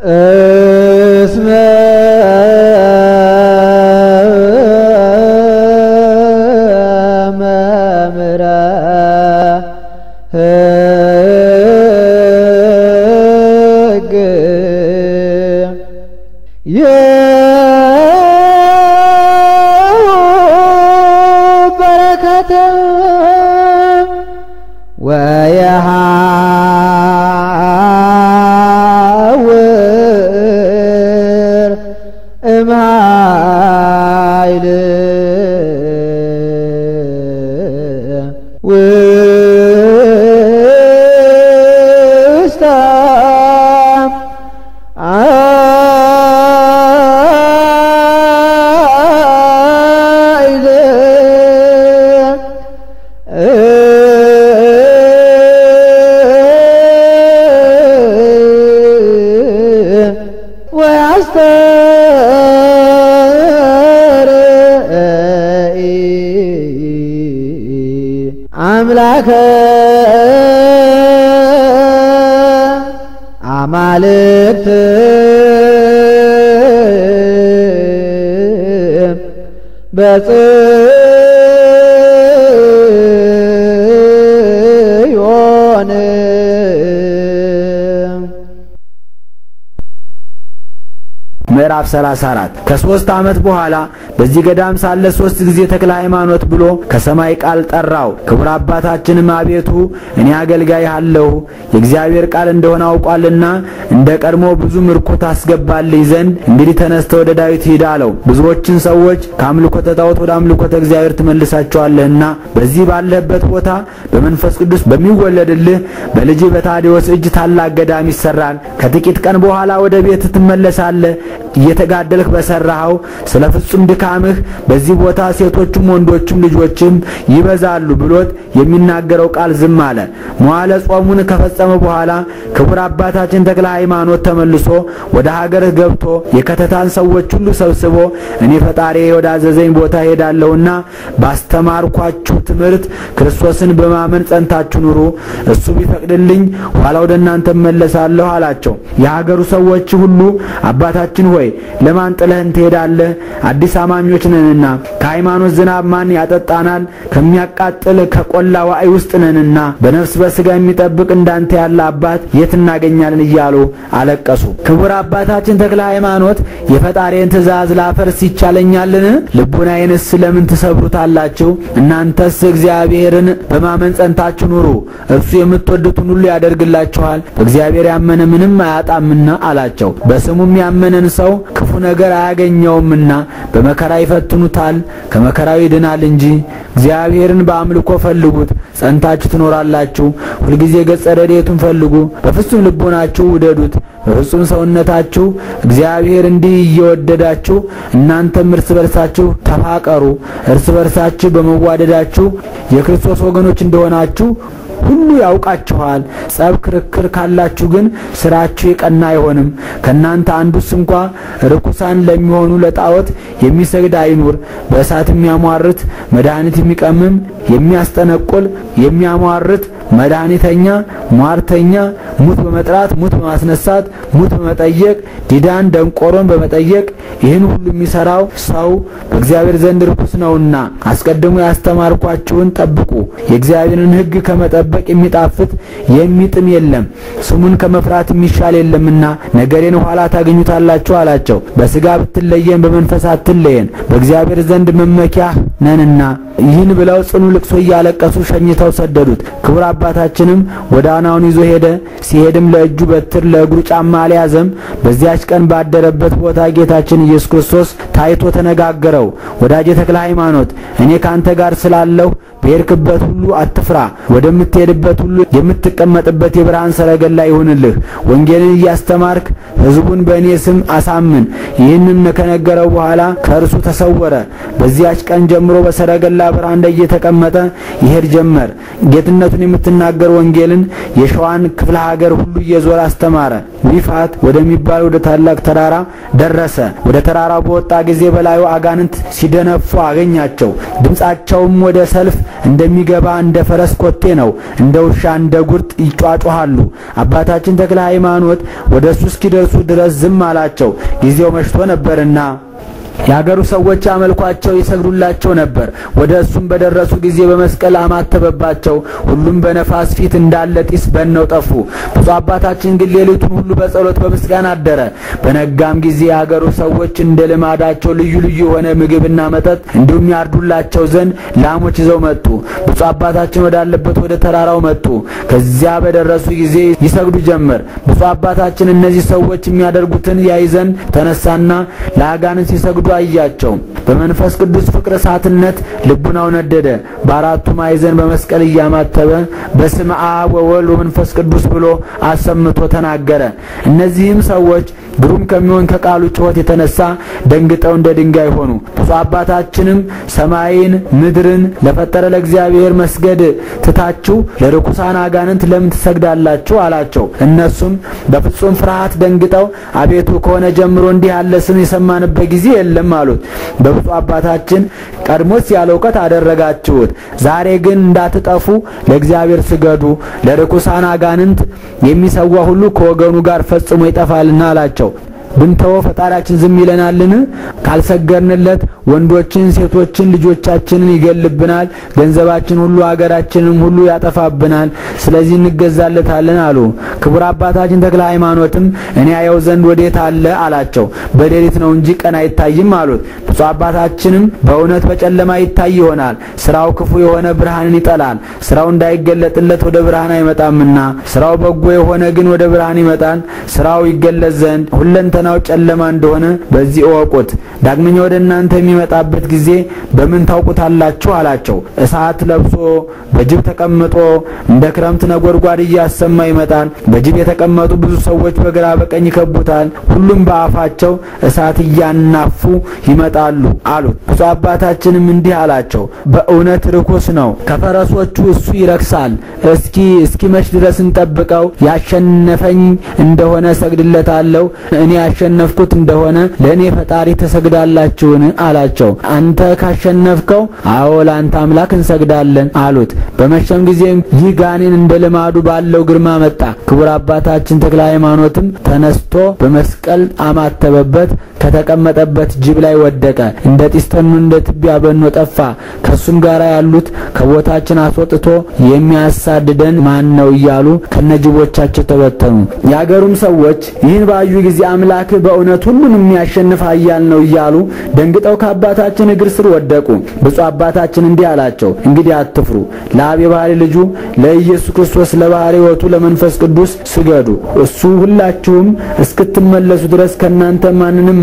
እስመ መምህረ ሕግ የበረከተ ወየሐውር እምኃይል ውስተ አምላከ አማልክት በጽዮን ምዕራፍ 34 ከ3 ዓመት በኋላ በዚህ ገዳም ሳለ 3 ጊዜ ተክለ ሃይማኖት ብሎ ከሰማይ ቃል ጠራው። ክቡር አባታችንም አቤቱ እኔ አገልጋይ አለሁ የእግዚአብሔር ቃል እንደሆነ አውቋልና እንደ ቀድሞ ብዙ ምርኮ ታስገባልኝ ዘንድ እንግዲህ ተነስተ ወደ ዳዊት ሂድ አለው። ብዙዎችን ሰዎች ከአምልኮተ ጣዖት ወደ አምልኮተ እግዚአብሔር ትመልሳቸዋለህና በዚህ ባለህበት ቦታ በመንፈስ ቅዱስ በሚወለድልህ በልጅ በታዲዮስ እጅ ታላቅ ገዳም ይሰራል። ከጥቂት ቀን በኋላ ወደ ቤት ትመለሳለህ። እየተጋደልክ በሰራው ስለ ፍጹም ድካምህ በዚህ ቦታ ሴቶችም ወንዶችም ልጆችም ይበዛሉ ብሎት የሚናገረው ቃል ዝም አለ። መዋዕለ ጾሙን ከፈጸመ በኋላ ክቡር አባታችን ተክለ ሃይማኖት ተመልሶ ወደ ሀገርህ ገብቶ የከተታን ሰዎች ሁሉ ሰብስቦ እኔ ፈጣሪ ወደ አዘዘኝ ቦታ ሄዳለሁና ባስተማርኳችሁ ትምህርት ክርስቶስን በማመን ጸንታችሁ ኑሩ፣ እሱ ቢፈቅድልኝ ኋላ ወደ እናንተ መለሳለሁ አላቸው። የሀገሩ ሰዎች ሁሉ አባታችን ሆይ ለማን ጥለህን ትሄዳለህ? አዲስ አማኞች ነንና ከሃይማኖት ዝናብ ማን ያጠጣናል? ከሚያቃጥል ከቆላ ዋይ ውስጥ ነንና በነፍስ በስጋ የሚጠብቅ እንዳንተ ያለ አባት የት እናገኛለን እያሉ አለቀሱ። ክቡር አባታችን ተክለ ሃይማኖት የፈጣሪን ትእዛዝ ላፈርስ ይቻለኛልን? ልቡናዬንስ ለምን ትሰብሩታላችሁ? እናንተስ እግዚአብሔርን በማመን ጸንታችሁ ኑሩ፣ እርሱ የምትወዱትን ሁሉ ያደርግላችኋል፣ በእግዚአብሔር ያመነ ምንም አያጣምና አላቸው። በስሙም ያመነን ሰው ክፉ ነገር አያገኘውምና በመከራ ይፈትኑታል፣ ከመከራው ይድናል እንጂ። እግዚአብሔርን በአምልኮ ፈልጉት፣ ጸንታችሁ ትኖራላችሁ። ሁልጊዜ ገጸ ረድኤቱን ፈልጉ፣ በፍጹም ልቦናችሁ ውደዱት፣ በፍጹም ሰውነታችሁ እግዚአብሔር እንዲህ እየወደዳችሁ እናንተም እርስ በርሳችሁ ተፋቀሩ። እርስ በርሳችሁ በመዋደዳችሁ የክርስቶስ ወገኖች እንደሆናችሁ ሁሉ ያውቃችኋል። ጸብ ክርክር ካላችሁ ግን ስራችሁ የቀና አይሆንም። ከናንተ አንዱስ እንኳ ርኩሳን ለሚሆኑ ለጣዖት የሚሰግድ አይኑር። በእሳት የሚያሟርት መድኃኒት የሚቀምም የሚያስጠነቁል የሚያሟርት መድኃኒተኛ ሟርተኛ ሙት በመጥራት ሙት በማስነሳት ሙት በመጠየቅ ዲዳን ደንቆሮን በመጠየቅ ይህን ሁሉ የሚሰራው ሰው በእግዚአብሔር ዘንድ ርኩስ ነውና አስቀድሞ ያስተማርኳችሁን ጠብቁ። የእግዚአብሔርን ሕግ ከመጠበቅ የሚጣፍጥ የሚጥም የለም፣ ስሙን ከመፍራት የሚሻል የለምና ነገሬን ኋላ ታገኙታላችሁ አላቸው። በስጋ ብትለየን በመንፈስ አትለየን፣ በእግዚአብሔር ዘንድ መመኪያ ነንና። ይህን ብለው ጽኑ ልቅሶ እያለቀሱ ሸኝተው ሰደዱት። ክቡር አባታችንም ወዳናውን ይዞ ሄደ። ሲሄድም ለእጁ በትር ለእግሩ ጫማ አልያዘም። በዚያች ቀን ባደረበት ቦታ ጌታችን ኢየሱስ ክርስቶስ ታይቶ ተነጋገረው። ወዳጄ ተክለ ሃይማኖት እኔ ካንተ ጋር ስላለሁ በሄድክበት ሁሉ አትፍራ፣ ወደምትሄድበት ሁሉ የምትቀመጥበት የብርሃን ሰረገላ ይሁንልህ። ወንጌልን እያስተማርክ ሕዝቡን በእኔ ስም አሳምን። ይህንን ከነገረው በኋላ ከእርሱ ተሰወረ። በዚያች ቀን ጀምሮ በሰረገላ ብርሃን ላይ እየተቀመጠ ይሄድ ጀመር። ጌትነቱን የምትናገር ወንጌልን የሸዋን ክፍለ ሀገር ሁሉ እየዞረ አስተማረ። ዊፋት ወደሚባል ወደ ታላቅ ተራራ ደረሰ። ወደ ተራራው በወጣ ጊዜ በላዩ አጋንንት ሲደነፉ አገኛቸው። ድምጻቸውም ወደ ሰልፍ እንደሚገባ እንደ ፈረስ ኮቴ ነው። እንደ ውሻ እንደ ጉርጥ ይጫጫሃሉ። አባታችን ተክለ ሃይማኖት ወደሱ እስኪደርሱ ድረስ ዝም አላቸው። ጊዜው መሽቶ ነበርና ያገሩ ሰዎች ያመልኳቸው ይሰግዱላቸው ነበር። ወደ እሱም በደረሱ ጊዜ በመስቀል አማተበባቸው። ሁሉም በነፋስ ፊት እንዳለ ጢስ በነው ጠፉ። ብፁዕ አባታችን ግን ሌሊቱን ሁሉ በጸሎት በምስጋና አደረ። በነጋም ጊዜ ያገሩ ሰዎች እንደ ልማዳቸው ልዩ ልዩ የሆነ ምግብና መጠጥ እንዲሁም ያርዱላቸው ዘንድ ላሞች ይዘው መጡ። ብፁዕ አባታችን ወዳለበት ወደ ተራራው መጡ። ከዚያ በደረሱ ጊዜ ይሰግዱ ጀመር። ብፁዕ አባታችን እነዚህ ሰዎች የሚያደርጉትን ያይ ዘንድ ተነሳና ለአጋንንት ሲሰግዱ አያቸው። በመንፈስ ቅዱስ ፍቅር እሳትነት ልቡናው ነደደ። በአራቱ ማዕዘን በመስቀል እያማተበ በስመ አብ ወወልድ ወመንፈስ ቅዱስ ብሎ አሰምቶ ተናገረ። እነዚህም ሰዎች ግሩም ከሚሆን ከቃሉ ጩኸት የተነሳ ደንግጠው እንደ ድንጋይ ሆኑ። ብፁዕ አባታችንም ሰማይን ምድርን ለፈጠረ ለእግዚአብሔር መስገድ ትታችሁ ለርኩሳን አጋንንት ለምን ትሰግዳላችሁ? አላቸው። እነሱም በፍጹም ፍርሃት ደንግጠው አቤቱ ከሆነ ጀምሮ እንዲህ ያለ ስም የሰማንበት ጊዜ የለም አሉት። በብፁዕ አባታችን ቀድሞስ ያለ ዕውቀት አደረጋችሁት፣ ዛሬ ግን እንዳትጠፉ ለእግዚአብሔር ስገዱ። ለርኩሳን አጋንንት የሚሰዋ ሁሉ ከወገኑ ጋር ፈጽሞ ይጠፋልና አላቸው። ብንተው ፈጣሪያችን ዝም ይለናልን? ካልሰገርንለት ወንዶችን ሴቶችን ልጆቻችንን ይገልብናል፣ ገንዘባችን ሁሉ አገራችንን ሁሉ ያጠፋብናል። ስለዚህ እንገዛለታለን አሉ። ክቡር አባታችን ተክለ ሃይማኖትም እኔ ያየው ዘንድ ወዴት አለ አላቸው። በሌሊት ነው እንጂ ቀን አይታይም አሉት። ብፁዕ አባታችንም በእውነት በጨለማ ይታይ ይሆናል፣ ስራው ክፉ የሆነ ብርሃንን ይጠላል። ስራው እንዳይገለጥለት ወደ ብርሃን አይመጣምና፣ ስራው በጎ የሆነ ግን ወደ ብርሃን ይመጣል። ስራው ይገለጽ ዘንድ ሁለንተናው ጨለማ እንደሆነ በዚህ እወቁት። ዳግመኛ ወደ እናንተ የሚመጣበት ጊዜ በምን ታውቁታላችሁ አላቸው። እሳት ለብሶ በጅብ ተቀምጦ እንደ ክረምት ነጎድጓድ እያሰማ ይመጣል። በጅብ የተቀመጡ ብዙ ሰዎች በግራ በቀኝ ይከቡታል። ሁሉም በአፋቸው እሳት እያናፉ ይመጣሉ አሉት። ብፁዕ አባታችንም እንዲህ አላቸው፣ በእውነት ርኩስ ነው፣ ከፈረሶቹ እሱ ይረክሳል። እስኪ መች ድረስ እንጠብቀው? ያሸነፈኝ እንደሆነ ሰግድለታለሁ፣ እኔ ያሸነፍኩት እንደሆነ ለእኔ ፈጣሪ ተሰግዳላችሁን አላቸው። አንተ ካሸነፍከው አዎ ለአንተ አምላክ እንሰግዳለን አሉት። በመሸም ጊዜ ይህ ጋኔን እንደ ልማዱ ባለው ግርማ መጣ። ክቡር አባታችን ተክለ ሃይማኖትም ተነስቶ በመስቀል አማተበበት። ከተቀመጠበት ጅብ ላይ ወደቀ። እንደ ጢስተኑ እንደ ትቢያ በኖ ጠፋ። ከሱም ጋር ያሉት ከቦታችን አስወጥቶ የሚያሳድደን ማን ነው እያሉ ከነጅቦቻቸው ተበተኑ። ያገሩም ሰዎች ይህን ባዩ ጊዜ አምላክ በእውነት ሁሉን የሚያሸንፍ ኃያል ነው እያሉ ደንግጠው ከአባታችን እግር ስር ወደቁ። ብፁዕ አባታችን እንዲህ አላቸው፣ እንግዲህ አትፍሩ፣ ለአብ የባህሪ ልጁ ለኢየሱስ ክርስቶስ ለባህሪ ሕይወቱ ለመንፈስ ቅዱስ ስገዱ። እሱ ሁላችሁም እስክትመለሱ ድረስ ከናንተ ማንንም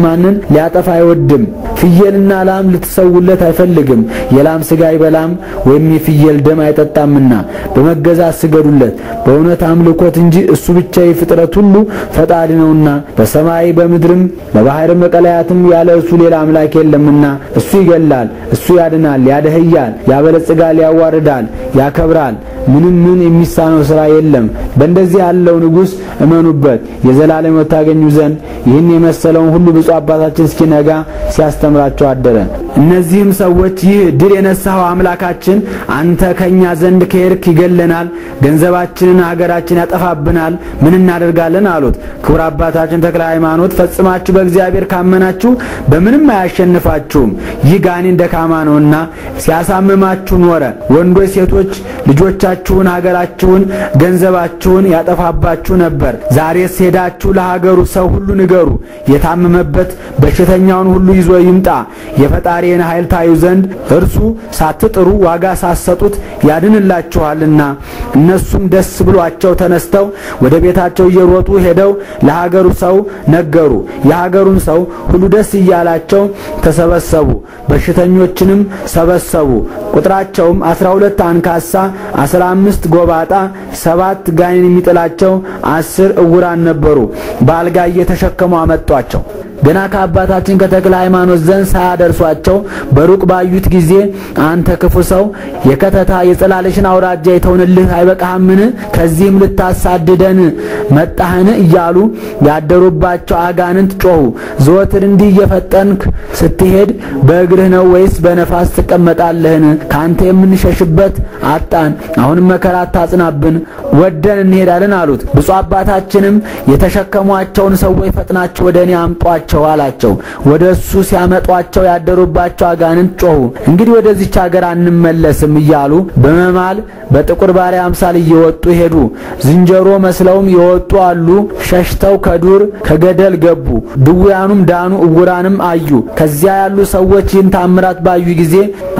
ሊያጠፋ አይወድም። ፍየልና ላም ልትሰውለት አይፈልግም። የላም ስጋ አይበላም ወይም የፍየል ደም አይጠጣምና በመገዛት ስገዱለት። በእውነት አምልኮት እንጂ እሱ ብቻ የፍጥረት ሁሉ ፈጣሪ ነውና በሰማይ በምድርም በባህርም በቀላያትም ያለ እሱ ሌላ አምላክ የለምና እሱ ይገላል፣ እሱ ያድናል፣ ያደህያል፣ ያበለጽጋል፣ ያዋርዳል፣ ያከብራል። ምን የሚሳነው ስራ የለም። በእንደዚህ ያለው ንጉስ እመኑበት የዘላለም ሕይወት ታገኙ ዘንድ ይህን የመሰለውን ሁሉ ብፁዕ አባታችን እስኪነጋ ሲያስተምራቸው አደረ። እነዚህም ሰዎች ይህ ድል የነሳው አምላካችን አንተ ከኛ ዘንድ ከሄድክ ይገለናል፣ ገንዘባችንን ሀገራችን ያጠፋብናል፣ ምን እናደርጋለን አሉት። ክቡር አባታችን ተክለ ሃይማኖት ፈጽማችሁ በእግዚአብሔር ካመናችሁ በምንም አያሸንፋችሁም፣ ይህ ጋኔን ደካማ ነውና ሲያሳምማችሁ ኖረ። ወንዶች ሴቶች ልጆቻችሁን ሀገራችሁን ገንዘባችሁን ያጠፋባችሁ ነበር። ዛሬስ ሄዳችሁ ለሀገሩ ሰው ሁሉ ንገሩ፣ የታመመበት በሽተኛውን ሁሉ ይዞ ይምጣ፣ የፈጣሪን ኃይል ታዩ ዘንድ እርሱ ሳትጥሩ ዋጋ ሳትሰጡት ያድንላችኋልና። እነሱም ደስ ብሏቸው ተነስተው ወደ ቤታቸው እየሮጡ ሄደው ለሀገሩ ሰው ነገሩ። የሀገሩን ሰው ሁሉ ደስ እያላቸው ተሰበሰቡ፣ በሽተኞችንም ሰበሰቡ። ቁጥራቸውም 12 አንካሳ፣ 15 ጎባጣ፣ 7 ጋኔን የሚጥላቸው 10 እውራን ነበሩ። በአልጋ እየተሸከሙ አመጧቸው። ገና ከአባታችን ከተክለ ሃይማኖት ዘንድ ሳያደርሷቸው በሩቅ ባዩት ጊዜ አንተ ክፉ ሰው የከተታ የጸላለሽን አውራጃ የተውንልህ አይበቃህምን? ከዚህም ልታሳድደን መጣህን? እያሉ ያደሩባቸው አጋንንት ጮሁ። ዘወትር እንዲህ እየፈጠንክ ስትሄድ በእግርህ ነው ወይስ በነፋስ ትቀመጣለህን? ካንተ የምንሸሽበት አጣን። አሁን መከራ አታጽናብን፣ ወደን እንሄዳለን አሉት። ብፁዕ አባታችንም የተሸከሟቸውን ሰዎች ፈጥናቸው ወደ እኔ አምጧቸው አላቸው። ወደሱ ሲያመጧቸው ያደሩባቸው አጋንንት ጮሁ። እንግዲህ ወደዚች ሀገር አንመለስም እያሉ በመማል በጥቁር ባሪያ አምሳል እየወጡ ሄዱ። ዝንጀሮ መስለውም የወጡ አሉ። ሸሽተው ከዱር ከገደል ገቡ። ድውያኑም ዳኑ፣ እውራንም አዩ። ከዚያ ያሉ ሰዎች ይህን ታምራት ባዩ ጊዜ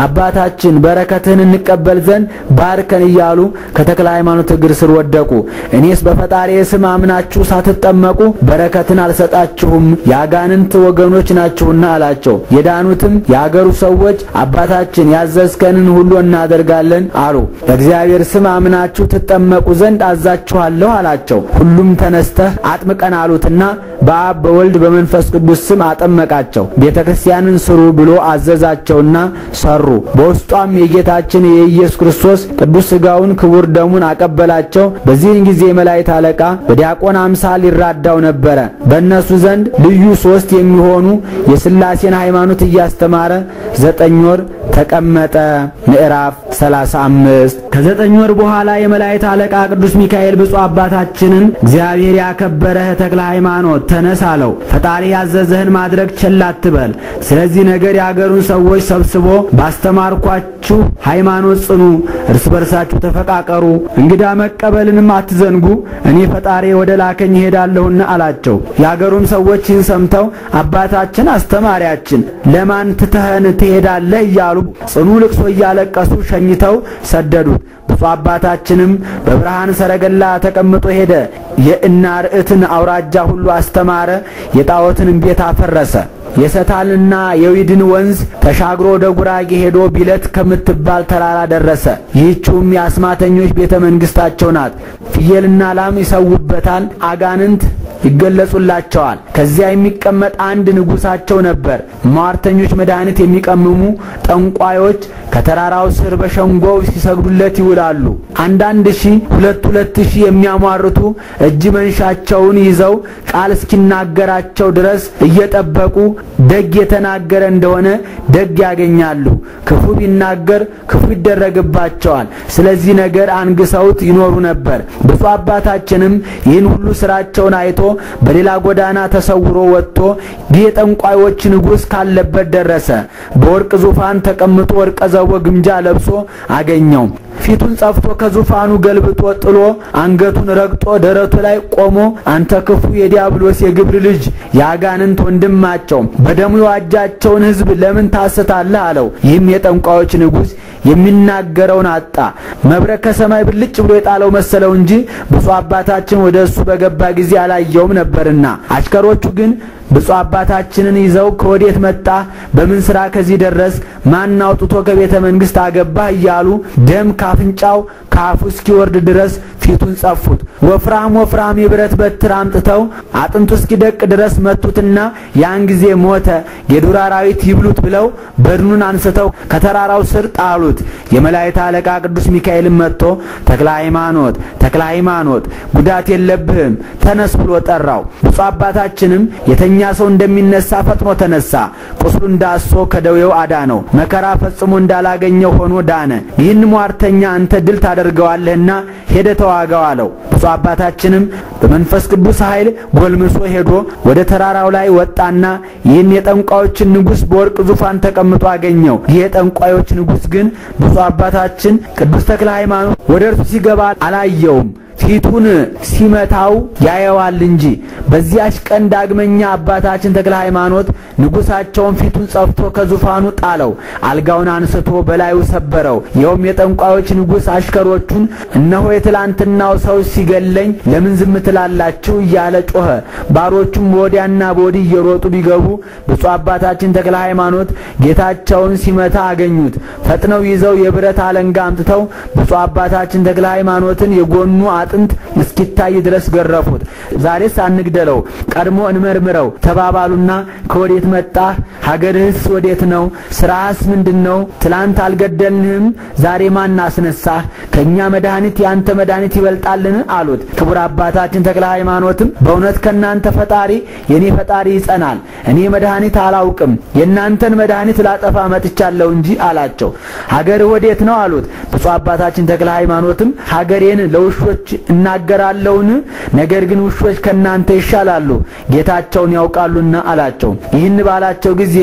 አባታችን በረከትህን እንቀበል ዘንድ ባርከን እያሉ ከተክለ ሃይማኖት እግር ስር ወደቁ። እኔስ በፈጣሪዬ ስም አምናችሁ ሳትጠመቁ በረከትን አልሰጣችሁም፣ የአጋንንት ወገኖች ናችሁና አላቸው። የዳኑትም የአገሩ ሰዎች አባታችን ያዘዝከንን ሁሉ እናደርጋለን አሉ። በእግዚአብሔር ስም አምናችሁ ትጠመቁ ዘንድ አዛችኋለሁ አላቸው። ሁሉም ተነስተህ አጥምቀን አሉትና በአብ በወልድ በመንፈስ ቅዱስ ስም አጠመቃቸው። ቤተክርስቲያንን ስሩ ብሎ አዘዛቸውና ሰሩ። በውስጧም የጌታችን የኢየሱስ ክርስቶስ ቅዱስ ሥጋውን ክቡር ደሙን አቀበላቸው። በዚህን ጊዜ መላእክት አለቃ በዲያቆን አምሳል ይራዳው ነበረ። በእነሱ ዘንድ ልዩ 3 የሚሆኑ የሥላሴን ሃይማኖት እያስተማረ 9 ወር ተቀመጠ። ምዕራፍ 35 ከ9 ወር በኋላ የመላእክት አለቃ ቅዱስ ሚካኤል ብፁዕ አባታችንን እግዚአብሔር ያከበረህ ተክለ ሃይማኖት ተነስ አለው። ፈጣሪ ያዘዘህን ማድረግ ቸል አትበል። ስለዚህ ነገር የአገሩን ሰዎች ሰብስቦ ባስተማርኳችሁ ሃይማኖት ጽኑ፣ እርስ በርሳችሁ ተፈቃቀሩ፣ እንግዳ መቀበልንም አትዘንጉ፣ እኔ ፈጣሪ ወደ ላከኝ ሄዳለሁና አላቸው። የአገሩም ሰዎች ይህን ሰምተው አባታችን አስተማሪያችን ለማን ትተህን ትሄዳለህ እያሉ ጽኑ ልቅሶ እያለቀሱ ሸኝተው ሰደዱት። ብፁዕ አባታችንም በብርሃን ሰረገላ ተቀምጦ ሄደ። የእናርዕትን አውራጃ ሁሉ አስተማረ። የጣዖትን ቤት አፈረሰ። የሰታልና የዊድን ወንዝ ተሻግሮ ወደ ጉራጌ ሄዶ ቢለት ከምትባል ተራራ ደረሰ። ይህችውም የአስማተኞች ቤተ መንግስታቸው ናት። ፍየልና ላም ይሰውበታል፣ አጋንንት ይገለጹላቸዋል። ከዚያ የሚቀመጥ አንድ ንጉሳቸው ነበር። ሟርተኞች መድኃኒት የሚቀምሙ ጠንቋዮች ከተራራው ስር በሸንጎው ሲሰግዱለት ይውላሉ። አንዳንድ ሺህ 2,000 የሚያሟርቱ እጅ መንሻቸውን ይዘው ቃል እስኪናገራቸው ድረስ እየጠበቁ ደግ የተናገረ እንደሆነ ደግ ያገኛሉ፣ ክፉ ቢናገር ክፉ ይደረግባቸዋል። ስለዚህ ነገር አንግሰውት ይኖሩ ነበር። ብፁዕ አባታችንም ይህን ሁሉ ስራቸውን አይቶ በሌላ ጎዳና ተሰውሮ ወጥቶ የጠንቋዮች ንጉስ ካለበት ደረሰ። በወርቅ ዙፋን ተቀምጦ ወርቀ ዘቦ ግምጃ ለብሶ አገኘው። ፊቱን ጸፍቶ ከዙፋኑ ገልብጦ ጥሎ አንገቱን ረግጦ ደረቱ ላይ ቆሞ አንተ ክፉ የዲያብሎስ የግብር ልጅ የአጋንንት ወንድማቸው በደሙ የዋጃቸውን ሕዝብ ለምን ታስታለህ አለው። ይህም የጠንቋዮች ንጉስ የሚናገረውን አጣ። መብረቅ ከሰማይ ብልጭ ብሎ የጣለው መሰለው እንጂ ብፁዕ አባታችን ወደሱ በገባ ጊዜ አላየውም ነበርና። አሽከሮቹ ግን ብፁዕ አባታችንን ይዘው ከወዴት መጣ? በምን ስራ ከዚህ ደረስ? ማን አውጥቶ ከቤተ መንግስት አገባህ? እያሉ ደም ካፍንጫው ካፉ እስኪወርድ ድረስ ፊቱን ጸፉት። ወፍራም የብረት በትር አምጥተው አጥንቱ እስኪደቅ ድረስ መቱትና ያን ጊዜ ሞተ። የዱር አራዊት ይብሉት ብለው በድኑን አንስተው ከተራራው ስር ጣሉት። የመላእክት አለቃ ቅዱስ ሚካኤል መጥቶ ተክለ ሃይማኖት ጉዳት የለብህም ተነስ ብሎ ጠራው። ብፁዕ አባታችንም የተኛ ሰው እንደሚነሳ ፈጥኖ ተነሳ። ቁስሉን ዳሶ ከደዌው አዳነው። መከራ ፈጽሞ እንዳላገኘው ሆኖ ዳነ። ይህን ሟርተኛ አንተ ድል ታደርገዋለህና ሄደ ተዋጋው አለው። ብፁዕ አባታችንም በመንፈስ ቅዱስ ኃይል ጎልምሶ ሄዶ ወደ ተራራው ላይ ወጣና ይህን የጠንቋዮችን ንጉስ በወርቅ ዙፋን ተቀምጦ አገኘው። ይህ የጠንቋዮች ንጉስ ግን ብፁዕ አባታችን ቅዱስ ተክለ ሃይማኖት ወደ እርሱ ሲገባ አላየውም። ፊቱን ሲመታው ያየዋል እንጂ። በዚያች ቀን ዳግመኛ አባታችን ተክለ ሃይማኖት ንጉሳቸውን ፊቱን ጸፍቶ ከዙፋኑ ጣለው። አልጋውን አንስቶ በላዩ ሰበረው። ይኸውም የጠንቋዮች ንጉስ አሽከሮቹን እነሆ የትላንትናው ሰው ሲገለኝ ለምን ዝም ትላላችሁ እያለ ጮኸ። ባሮቹም ወዲያና ወዲህ እየሮጡ ቢገቡ ብፁዕ አባታችን ተክለ ሃይማኖት ጌታቸውን ሲመታ አገኙት። ፈጥነው ይዘው የብረት አለንጋ አምጥተው ብፁዕ አባታችን ተክለ ሃይማኖትን የጎኑ አጥንት እስኪታይ ድረስ ገረፉት። ዛሬስ አንግደለው፣ ቀድሞ እንመርምረው ተባባሉና ከወዴት መጣህ? ሀገርህስ ወዴት ነው? ስራህስ ምንድነው? ትላንት አልገደልንህም? ዛሬ ማን አስነሳህ? ከኛ መድኃኒት ያንተ መድኃኒት ይበልጣልን? አሉት። ክቡር አባታችን ተክለ ሃይማኖትም በእውነት ከናንተ ፈጣሪ የኔ ፈጣሪ ይጸናል። እኔ መድኃኒት አላውቅም፣ የናንተን መድኃኒት ላጠፋ መጥቻለሁ እንጂ አላቸው። ሀገር ወዴት ነው? አሉት። ብፁዕ አባታችን ተክለ ሃይማኖትም ሀገሬን ለውሾች እናገራለሁን? ነገር ግን ውሾች ከናንተ ይሻላሉ፣ ጌታቸውን ያውቃሉና አላቸው። ይህን ባላቸው ጊዜ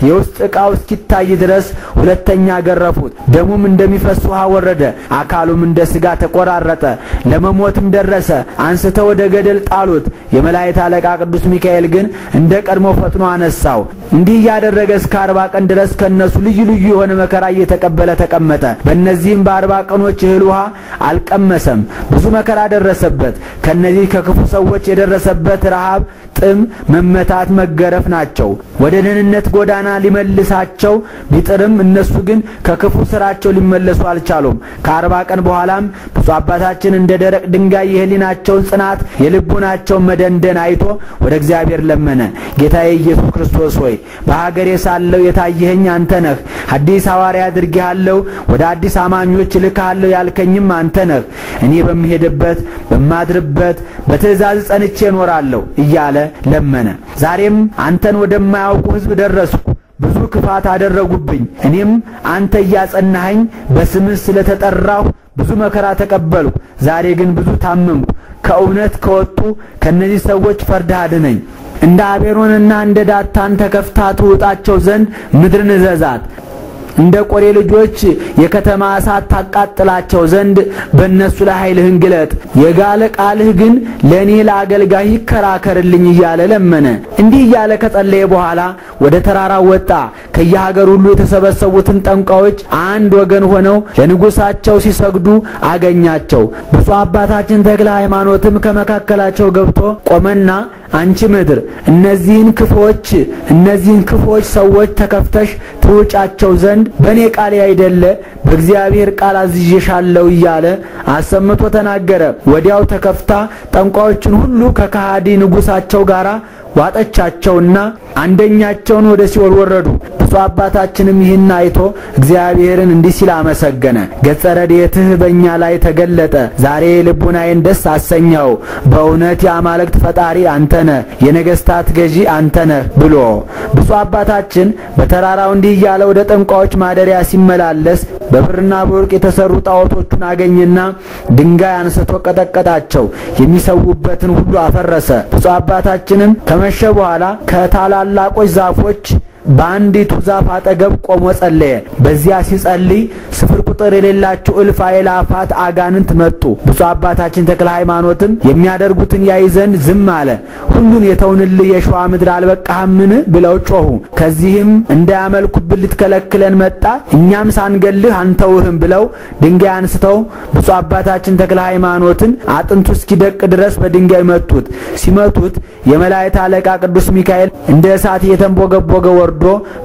የውስጥ ዕቃው እስኪታይ ድረስ ሁለተኛ ገረፉት። ደሙም እንደሚፈስ ውሃ ወረደ፣ አካሉም እንደ ሥጋ ተቆራረጠ፣ ለመሞትም ደረሰ። አንስተው ወደ ገደል ጣሉት። የመላእክት አለቃ ቅዱስ ሚካኤል ግን እንደ ቀድሞ ፈጥኖ አነሳው። እንዲህ ያደረገ እስከ 40 ቀን ድረስ ከነሱ ልዩ ልዩ የሆነ መከራ እየተቀበለ ተቀመጠ። በእነዚህም በ40 ቀኖች እህል ውሃ አልቀመሰም። ብዙ መከራ ደረሰበት። ከነዚህ ከክፉ ሰዎች የደረሰበት ረሃብ፣ ጥም፣ መመታት፣ መገረፍ ናቸው። ወደ ደህንነት ጎዳና ሊመልሳቸው ቢጥርም እነሱ ግን ከክፉ ስራቸው ሊመለሱ አልቻሉም። ከ40 ቀን በኋላም ብፁዕ አባታችን እንደ ደረቅ ድንጋይ የህሊናቸውን ጽናት የልቡናቸውን መደንደን አይቶ ወደ እግዚአብሔር ለመነ። ጌታዬ ኢየሱስ ክርስቶስ ሆይ በሀገሬ ሳለሁ የታየኸኝ አንተ ነህ። አዲስ ሐዋርያ አድርጌሃለሁ፣ ወደ አዲስ አማኞች ልካለሁ ያልከኝም አንተ ነህ። እኔ በሚሄድበት በማድርበት በትእዛዝ ጸንቼ እኖራለሁ እያለ ለመነ። ዛሬም አንተን ወደማያውቁ ሕዝብ ደረስኩ። ብዙ ክፋት አደረጉብኝ። እኔም አንተ እያጸናኸኝ በስምህ ስለተጠራሁ ብዙ መከራ ተቀበልኩ። ዛሬ ግን ብዙ ታመምኩ። ከእውነት ከወጡ ከነዚህ ሰዎች ፈርደህ አድነኝ። እንደ አቤሮንና እንደ ዳታን ተከፍታ ትውጣቸው ዘንድ ምድርን እዘዛት። እንደ ቆሬ ልጆች የከተማ እሳት ታቃጥላቸው ዘንድ በእነሱ ላይ ኃይልህን ግለጥ። የጋለ ቃልህ ግን ለእኔ ለአገልጋይ ይከራከርልኝ እያለ ለመነ። እንዲህ እያለ ከጸለየ በኋላ ወደ ተራራው ወጣ። ከየሀገር ሁሉ የተሰበሰቡትን ጠንቋዮች አንድ ወገን ሆነው ለንጉሳቸው ሲሰግዱ አገኛቸው። ብፁዕ አባታችን ተክለ ሃይማኖትም ከመካከላቸው ገብቶ ቆመና አንቺ ምድር እነዚህን ክፎች ሰዎች ተከፍተሽ ትውጫቸው ዘንድ በእኔ ቃል አይደለ በእግዚአብሔር ቃል አዝዤሻለሁ እያለ አሰምቶ ተናገረ። ወዲያው ተከፍታ ጠንቋዮችን ሁሉ ከካሃዲ ንጉሳቸው ጋር ዋጠቻቸውና አንደኛቸውን ወደ ሲኦል ወረዱ። ብፁዕ አባታችንም ይህን አይቶ እግዚአብሔርን እንዲህ ሲል አመሰገነ። ገጸ ረድኤትህ በእኛ ላይ ተገለጠ። ዛሬ ልቡናዬን ደስ አሰኘው። በእውነት የአማልክት ፈጣሪ አንተ ነህ፣ የነገስታት ገዢ አንተ ነህ ብሎ ብፁዕ አባታችን በተራራው እንዲህ እያለ ወደ ጠንቋዮች ማደሪያ ሲመላለስ በብርና በወርቅ የተሰሩ ጣዖቶቹን አገኘና ድንጋይ አንስቶ ቀጠቀጣቸው። የሚሰውበትን ሁሉ አፈረሰ። ብፁዕ አባታችንም ከመሸ በኋላ ከታላላቆች ዛፎች በአንዲቱ ዛፍ አጠገብ ቆሞ ጸለየ። በዚያ ሲጸልይ ስፍር ቁጥር የሌላቸው እልፍ አእላፋት አጋንንት መጡ። ብፁዕ አባታችን ተክለ ሃይማኖትም የሚያደርጉትን ያይ ዘንድ ዝም አለ። ሁሉን የተውንልህ የሸዋ ምድር አልበቃህምን ብለው ጮኹ። ከዚህም እንዳያመልኩብን ልትከለክለን መጣ፣ እኛም ሳንገልህ አንተውህም ብለው ድንጋይ አንስተው ብፁዕ አባታችን ተክለ ሃይማኖትን አጥንቱ እስኪደቅ ድረስ በድንጋይ መቱት። ሲመቱት የመላእክት አለቃ ቅዱስ ሚካኤል እንደ እሳት እየተንቦገቦገ ወርዶ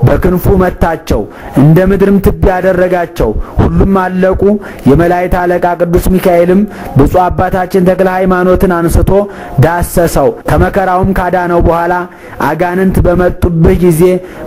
በክንፉ መታቸው፣ እንደ ምድርም ትቢያ ያደረጋቸው። ሁሉም አለቁ። የመላእክት አለቃ ቅዱስ ሚካኤልም ብፁዕ አባታችን ተክለ ሃይማኖትን አንስቶ ዳሰሰው። ከመከራውም ካዳነው በኋላ አጋንንት በመጡብህ ጊዜ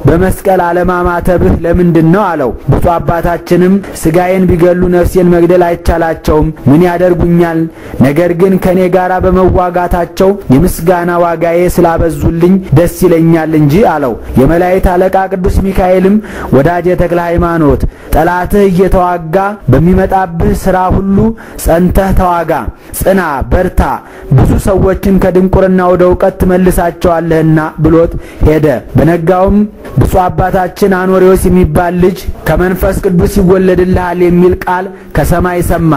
በመስቀል አለማማተብህ ለምንድነው አለው። ብፁዕ አባታችንም ስጋዬን ቢገሉ ነፍሴን መግደል አይቻላቸውም፣ ምን ያደርጉኛል? ነገር ግን ከኔ ጋራ በመዋጋታቸው የምስጋና ዋጋዬ ስላበዙልኝ ደስ ይለኛል እንጂ አለው። የመላእክት አለቃ ቅዱስ ሚካኤልም ወዳጄ ተክለ ሃይማኖት ጠላትህ እየተዋጋ በሚመጣብህ ሥራ ሁሉ ጸንተህ ተዋጋ፣ ጽና፣ በርታ፣ ብዙ ሰዎችን ከድንቁርና ወደ ዕውቀት ትመልሳቸዋለህና ብሎት ሄደ። በነጋውም ብፁዕ አባታችን አኖሬዎስ የሚባል ልጅ ከመንፈስ ቅዱስ ይወለድልሃል የሚል ቃል ከሰማይ ሰማ።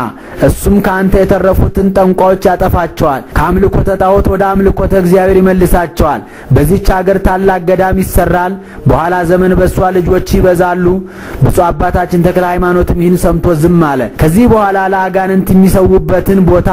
እሱም ካንተ የተረፉትን ጠንቋዮች ያጠፋቸዋል፣ ከአምልኮተ ጣዖት ወደ አምልኮተ እግዚአብሔር ይመልሳቸዋል። በዚህች ሀገር ታላቅ ገዳም ይሰራል፣ በኋላ ዘመን በሷ ልጆች ይበዛሉ። ብፁዕ አባታችን ተክለ ሃይማኖትም ይህን ሰምቶ ዝም አለ። ከዚህ በኋላ ለአጋንንት የሚሰውበትን ቦታ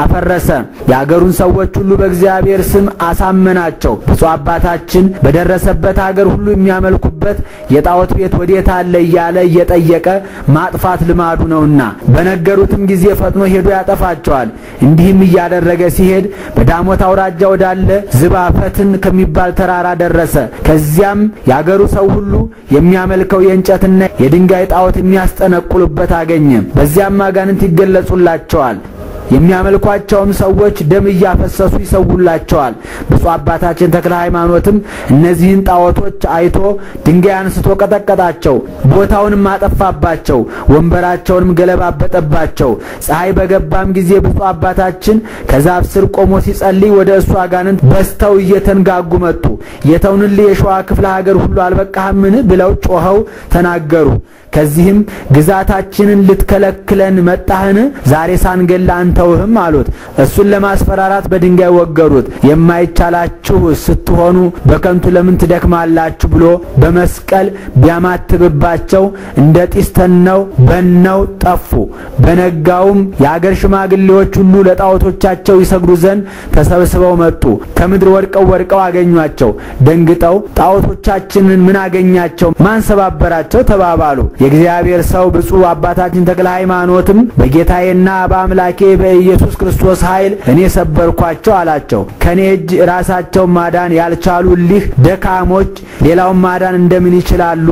አፈረሰ። የአገሩን ሰዎች ሁሉ በእግዚአብሔር ስም አሳመናቸው። ብፁዕ አባታችን በደረሰበት ሀገር ሁሉ የሚያመልኩበት የጣዖት ቤት ወዴት አለ እያለ እየጠየቀ ማጥፋት ልማዱ ነውና በነገሩትም ጊዜ ፈጥኖ ሄዶ ያጠፋቸዋል። እንዲህም እያደረገ ሲሄድ በዳሞት አውራጃ ወዳለ ዝባፈትን ከሚባል ተራራ ደረሰ። ከዚያም ያገሩ ሰው ሁሉ የሚያመልከው የእንጨትና የድንጋይ ጣዖት የሚያስጠነቁሉበት አገኘ። በዚያም አጋንንት ይገለጹላቸዋል። የሚያመልኳቸውም ሰዎች ደም እያፈሰሱ ይሰውላቸዋል። ብፁዕ አባታችን ተክለ ሃይማኖትም እነዚህን ጣዖቶች አይቶ ድንጋይ አንስቶ ቀጠቀጣቸው፣ ቦታውንም አጠፋባቸው፣ ወንበራቸውንም ገለባበጠባቸው። ፀሐይ በገባም ጊዜ ብፁዕ አባታችን ከዛፍ ስር ቆሞ ሲጸልይ ወደ እሱ አጋንንት በስተው እየተንጋጉ መጡ። የተውንልህ የሸዋ ክፍለ ሀገር ሁሉ አልበቃህምን ብለው ጮኸው ተናገሩ። ከዚህም ግዛታችንን ልትከለክለን መጣህን? ዛሬ ሳንገላ አንተውህም አሉት። እሱን ለማስፈራራት በድንጋይ ወገሩት። የማይቻላችሁ ስትሆኑ በከንቱ ለምን ትደክማላችሁ ብሎ በመስቀል ቢያማትብባቸው እንደ ጢስ ተነው በነው ጠፉ። በነጋውም የአገር ሽማግሌዎች ሁሉ ለጣዖቶቻቸው ይሰግዱ ዘንድ ተሰብስበው መጡ። ከምድር ወድቀው አገኟቸው። ደንግጠው ጣዖቶቻችንን ምን አገኛቸው? ማን ሰባበራቸው? ተባባሉ። የእግዚአብሔር ሰው ብፁዕ አባታችን ተክለ ሃይማኖትም በጌታዬና በአምላኬ በኢየሱስ ክርስቶስ ኃይል እኔ ሰበርኳቸው አላቸው። ከኔ እጅ ራሳቸው ማዳን ያልቻሉ ሊህ ደካሞች ሌላውን ማዳን እንደምን ይችላሉ?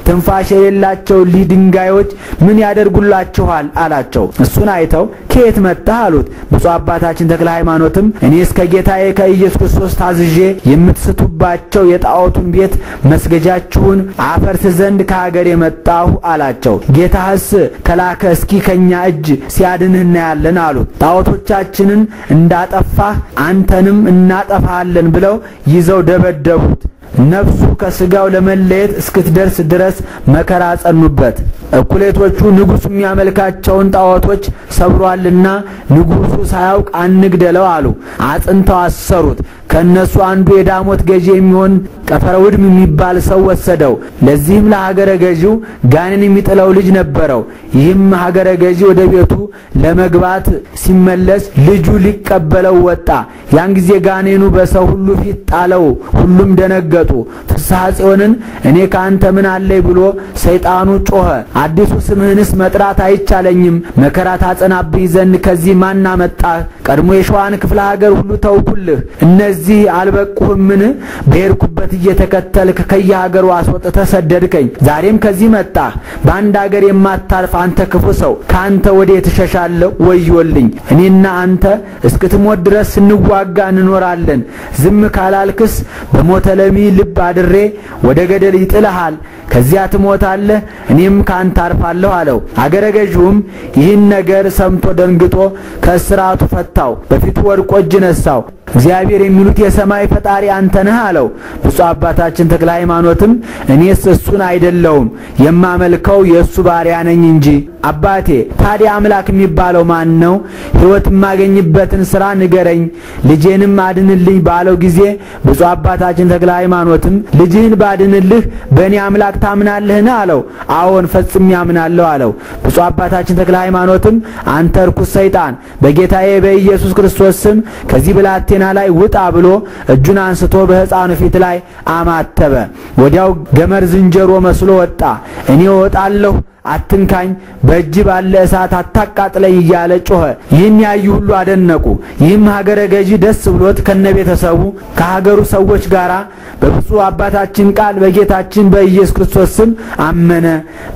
ትንፋሽ የሌላቸው ሊህ ድንጋዮች ምን ያደርጉላችኋል አላቸው። እሱን አይተው ከየት መጣህ አሉት። ብፁዕ አባታችን ተክለ ሃይማኖትም እኔ እስከ ጌታዬ ከኢየሱስ ክርስቶስ ታዝዤ የምትስቱባቸው የጣዖቱን ቤት መስገጃችሁን አፈርስ ዘንድ ከሀገር የመጣሁ አላቸው። ጌታህስ ከላከ እስኪ ከኛ እጅ ሲያድንህ እናያለን አሉት። ጣዖቶቻችንን እንዳጠፋህ አንተንም እናጠፋለን ብለው ይዘው ደበደቡት። ነፍሱ ከስጋው ለመለየት እስክትደርስ ድረስ መከራ ጸኑበት። እኩሌቶቹ ንጉሡ የሚያመልካቸውን ጣዖቶች ሰብሯልና ንጉሡ ሳያውቅ አንግደለው አሉ። አጽንተው አሰሩት። ከነሱ አንዱ የዳሞት ገዢ የሚሆን ቀፈረውድም የሚባል ሰው ወሰደው። ለዚህም ለሀገረ ገዢው ጋኔን የሚጥለው ልጅ ነበረው። ይህም ሀገረ ገዢ ወደ ቤቱ ለመግባት ሲመለስ ልጁ ሊቀበለው ወጣ። ያን ጊዜ ጋኔኑ በሰው ሁሉ ፊት ጣለው። ሁሉም ደነገጡ። ፍስሐ ጽዮንን እኔ ካንተ ምን አለኝ ብሎ ሰይጣኑ ጮኸ። አዲሱ ስምህንስ መጥራት አይቻለኝም። መከራ ታጸናብኝ ዘንድ ከዚህ ማን አመጣህ? ቀድሞ የሸዋን ክፍለ ሀገር ሁሉ ተውኩልህ። እነዚህ አልበቁህምን? በሄድኩበት እየተከተልክ ከየሀገሩ አስወጥተህ ሰደድከኝ። ዛሬም ከዚህ መጣህ። በአንድ ሀገር የማታርፍ አንተ ክፉ ሰው፣ ካንተ ወዴት እሸሻለሁ? ወዮልኝ! እኔና አንተ እስክትሞት ድረስ ስንዋጋ እንኖራለን። ዝም ካላልክስ በሞተለሚ ልብ አድሬ ወደ ገደል ይጥልሃል። ከዚያ ትሞታለህ፣ እኔም ካንተ አርፋለሁ አለው። አገረ ገዢውም ይህን ነገር ሰምቶ ደንግጦ ከእስራቱ ፈታው። በፊቱ ወድቆ እጅ ነሳው። እግዚአብሔር የሚሉት የሰማይ ፈጣሪ አንተ ነህ አለው። ብፁዕ አባታችን ተክለ ሃይማኖትም እኔስ እሱን አይደለሁም የማመልከው የእሱ ባሪያ ነኝ እንጂ። አባቴ ታዲያ አምላክ የሚባለው ማን ነው? ሕይወት የማገኝበትን ሥራ ንገረኝ፣ ልጄንም አድንልኝ ባለው ጊዜ ብፁዕ አባታችን ተክለ ሃይማኖትም ልጅህን ባድንልህ በእኔ አምላክ ታምናለህን አለው። አዎን ፈጽሜ አምናለሁ አለው። ብፁዕ አባታችን ተክለ ሃይማኖትም አንተ ርኩስ ሰይጣን በጌታዬ በኢየሱስ ክርስቶስ ስም ከዚህ ብላቴና ላይ ውጣ ብሎ እጁን አንስቶ በሕፃኑ ፊት ላይ አማተበ። ወዲያው ገመድ ዝንጀሮ መስሎ ወጣ። እኔ እወጣለሁ አትንካኝ፣ በእጅ ባለ እሳት አታቃጥለኝ እያለ ጮኸ። ይህን ያዩ ሁሉ አደነቁ። ይህም ሀገረ ገዢ ደስ ብሎት ከነቤተሰቡ ከሀገሩ ሰዎች ጋር በብፁዕ አባታችን ቃል በጌታችን በኢየሱስ ክርስቶስ ስም አመነ።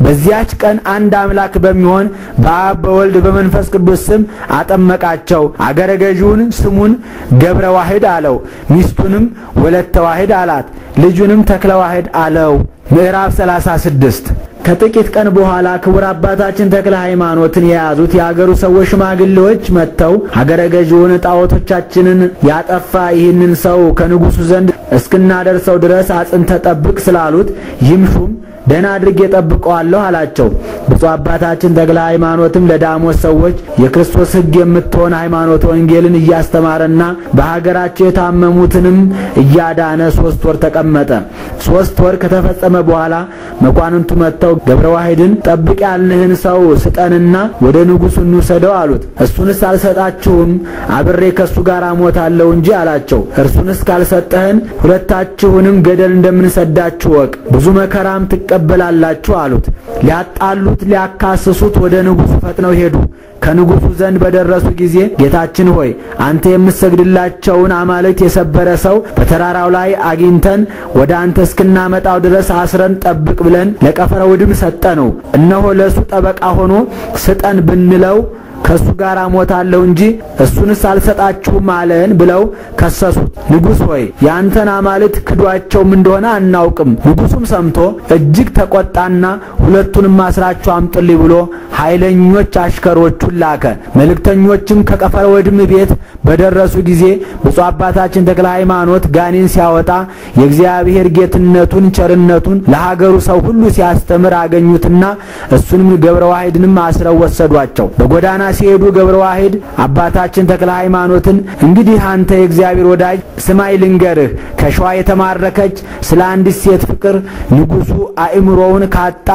በዚያች ቀን አንድ አምላክ በሚሆን በአብ በወልድ በመንፈስ ቅዱስ ስም አጠመቃቸው። አገረ ገዢውን ስሙን ገብረ ዋህድ አለው። ሚስቱንም ወለተ ዋህድ አላት። ልጁንም ተክለ ዋህድ አለው። ምዕራፍ 36 ከጥቂት ቀን በኋላ ክቡር አባታችን ተክለ ሃይማኖትን የያዙት የአገሩ ሰዎች ሽማግሌዎች መጥተው ሀገረ ገዢውን ጣዖቶቻችንን ያጠፋ ይህንን ሰው ከንጉሡ ዘንድ እስክናደርሰው ድረስ አጽንተ ጠብቅ ስላሉት ይህም ሹም ደህና አድርጌ ጠብቀዋለሁ አላቸው። ብፁዕ አባታችን ተክለ ሃይማኖትም ለዳሞት ሰዎች የክርስቶስ ሕግ የምትሆን ሃይማኖት ወንጌልን እያስተማረና በሀገራቸው የታመሙትንም እያዳነ 3 ወር ተቀመጠ። 3 ወር ከተፈጸመ በኋላ መኳንንቱ መጥተው ገብረ ዋህድን ጠብቅ ያልንህን ሰው ስጠንና ወደ ንጉሡ እንውሰደው አሉት። እሱንስ አልሰጣችሁም፣ አብሬ ከሱ ጋር ሞታለሁ እንጂ አላቸው። እርሱንስ ካልሰጠህን ሁለታችሁንም ገደል እንደምንሰዳችሁ ወቅ፣ ብዙ መከራም ትቀበላላችሁ አሉት። ሊያጣሉት ሊያካስሱት ወደ ንጉሡ ፈጥነው ሄዱ። ከንጉሡ ዘንድ በደረሱ ጊዜ ጌታችን ሆይ አንተ የምትሰግድላቸውን አማልክት የሰበረ ሰው በተራራው ላይ አግኝተን ወደ አንተ እስክናመጣው ድረስ አስረን ጠብቅ ብለን ለቀፈረ ውድም ሰጠነው። እነሆ ለሱ ጠበቃ ሆኖ ስጠን ብንለው ከሱ ጋር ሞታለሁ እንጂ እሱንስ አልሰጣችሁም አለን ብለው ከሰሱት። ንጉሥ ሆይ ያንተን አማልክት ክዷቸውም እንደሆነ አናውቅም። ንጉሡም ሰምቶ እጅግ ተቆጣና ሁለቱንም አስራችሁ አምጡልኝ ብሎ ኃይለኞች አሽከሮቹን ላከ። መልእክተኞችም ከቀፈረ ወድም ቤት በደረሱ ጊዜ ብፁዕ አባታችን ተክለ ሃይማኖት ጋኔን ሲያወጣ የእግዚአብሔር ጌትነቱን ቸርነቱን ለሀገሩ ሰው ሁሉ ሲያስተምር አገኙትና እሱንም ገብረ ዋህድንም አስረው ወሰዷቸው። በጎዳና ሲሄዱ ገብረ ዋህድ አባታችን ተክለ ሃይማኖትን እንግዲህ አንተ የእግዚአብሔር ወዳጅ ስማይ ልንገርህ፣ ከሸዋ የተማረከች ስለ አንዲት ሴት ፍቅር ንጉሡ አእምሮውን ካጣ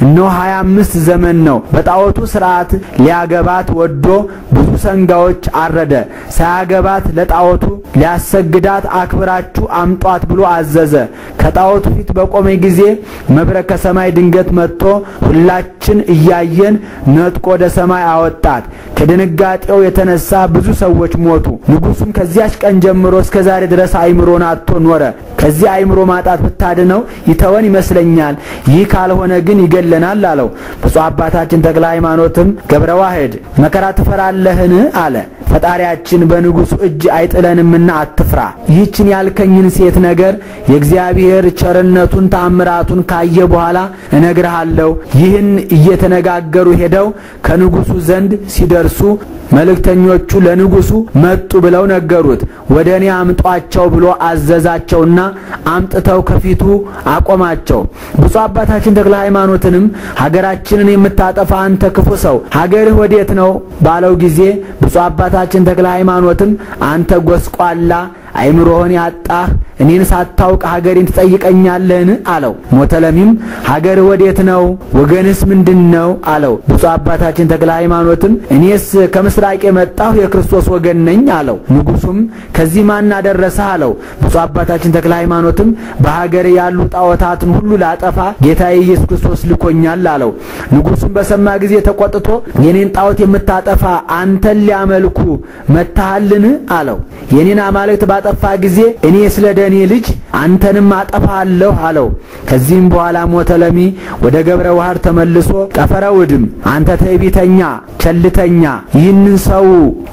እነሆ 25 ዘመን ነው። በጣዖቱ ሥርዓት ሊያገባት ወዶ ብዙ ሰንጋዎች አረደ። ሳያገባት ለጣዖቱ ሊያሰግዳት አክብራችሁ አምጧት ብሎ አዘዘ። ከጣዖቱ ፊት በቆመ ጊዜ መብረቅ ከሰማይ ድንገት መጥቶ ሁላችን እያየን ነጥቆ ወደ ሰማይ አወጣት። ከድንጋጤው የተነሳ ብዙ ሰዎች ሞቱ። ንጉሡም ከዚያች ቀን ጀምሮ እስከ ዛሬ ድረስ አእምሮን አጥቶ ኖረ። ከዚህ አእምሮ ማጣት ብታድነው ይተወን ይመስለኛል፣ ይህ ካልሆነ ግን ይገለናል አለው። ብፁዕ አባታችን ተክለ ሃይማኖትም ገብረ ዋህድ መከራ ትፈራለህን አለ። ፈጣሪያችን በንጉሡ እጅ አይጥለንምና አትፍራ። ይህችን ያልከኝን ሴት ነገር የእግዚአብሔር ቸርነቱን ተአምራቱን ካየ በኋላ እነግርሃለሁ። ይህን እየተነጋገሩ ሄደው ከንጉሡ ዘንድ ሲደርሱ መልእክተኞቹ ለንጉሡ መጡ ብለው ነገሩት። ወደኔ አምጧቸው ብሎ አዘዛቸውና አምጥተው ከፊቱ አቆማቸው። ብፁዕ አባታችን ተክለ ሃይማኖትንም ሀገራችንን የምታጠፋ አንተ ክፉ ሰው ሀገርህ ወዴት ነው ባለው ጊዜ ብፁዕ አባታችን ተክለ ሃይማኖትም አንተ ጎስቋላ አይምሮህን ያጣህ እኔን ሳታውቅ ሀገሬን ትጠይቀኛለህን አለው። ሞተለሚም ሀገር ወዴት ነው ወገንስ ምንድነው አለው። ብፁዕ አባታችን ተክለ ሃይማኖትም እኔስ ከምስራቅ የመጣሁ የክርስቶስ ወገን ነኝ አለው። ንጉሡም ከዚህ ማን አደረሰህ አለው። ብፁዕ አባታችን ተክለ ሃይማኖትም በሀገር ያሉ ጣዖታትን ሁሉ ላጠፋ ጌታዬ ኢየሱስ ክርስቶስ ልኮኛል አለው። ንጉሡም በሰማ ጊዜ ተቆጥቶ የኔን ጣዖት የምታጠፋ አንተን ሊያመልኩ መታሃልን አለው። የኔን አማልክት ባጠፋ ጊዜ እኔ ስለ ደኔ ልጅ አንተንም አጠፋለሁ አለው። ከዚህም በኋላ ሞተለሚ ወደ ገብረ ዋህድ ተመልሶ ቀፈረ ውድም አንተ ትዕቢተኛ ቸልተኛ ይህንን ሰው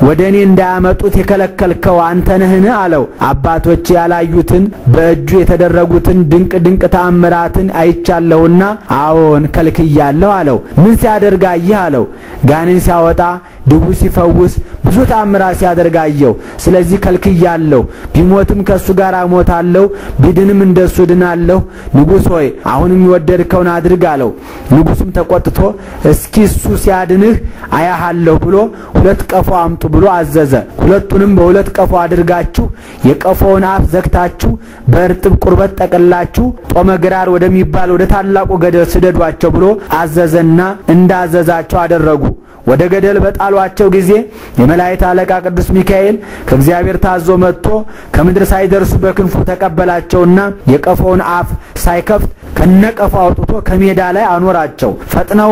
ወደኔ እንዳያመጡት የከለከልከው አንተ ነህን አለው። አባቶች ያላዩትን በእጁ የተደረጉትን ድንቅ ድንቅ ተአምራትን አይቻለሁና አዎን ከልክያለሁ አለው። ምን ሲያደርግ አየህ አለው። ጋኔን ሲያወጣ ድቡ ሲፈውስ ብዙ ተአምራት ሲያደርግ አየሁ። ስለዚህ ከልክያለሁ። ቢሞትም ከሱ ጋር ሞታለሁ፣ ቢድንም እንደሱ ድናለሁ። ንጉሥ ሆይ አሁንም የወደድከውን አድርግ አለው። ንጉሡም ተቆጥቶ እስኪ እሱ ሲያድንህ አያሃለሁ ብሎ 2 ቀፎ አምጡ ብሎ አዘዘ። ሁለቱንም በ2 ቀፎ አድርጋችሁ የቀፎውን አፍ ዘግታችሁ በእርጥብ ቁርበት ጠቅላችሁ ጦመ ግራር ወደሚባል ወደ ታላቁ ገደል ስደዷቸው ብሎ አዘዘና እንዳዘዛቸው አደረጉ። ወደ ገደል በጣሏቸው ጊዜ የመላእክት አለቃ ቅዱስ ሚካኤል ከእግዚአብሔር ታዞ መጥቶ ከምድር ሳይደርሱ በክንፉ ተቀበላቸውና የቀፎውን አፍ ሳይከፍት ከነቀፎ አውጥቶ ከሜዳ ላይ አኖራቸው። ፈጥነው